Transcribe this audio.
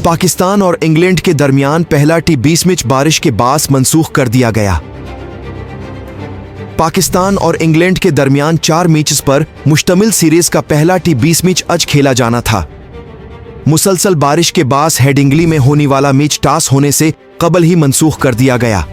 पाकिस्तान और इंग्लैंड के दरमियान पहला T20 मैच बारिश के बाद मंसूख कर दिया गया। पाकिस्तान और इंग्लैंड के दरमियान 4 मैचेस पर मुश्तमिल सीरीज का पहला T20 मैच आज खेला जाना था। मुसलसल बारिश के बाद हेडिंग्ली में होने वाला मैच टॉस होने से कबल ही मंसूख कर दिया गया।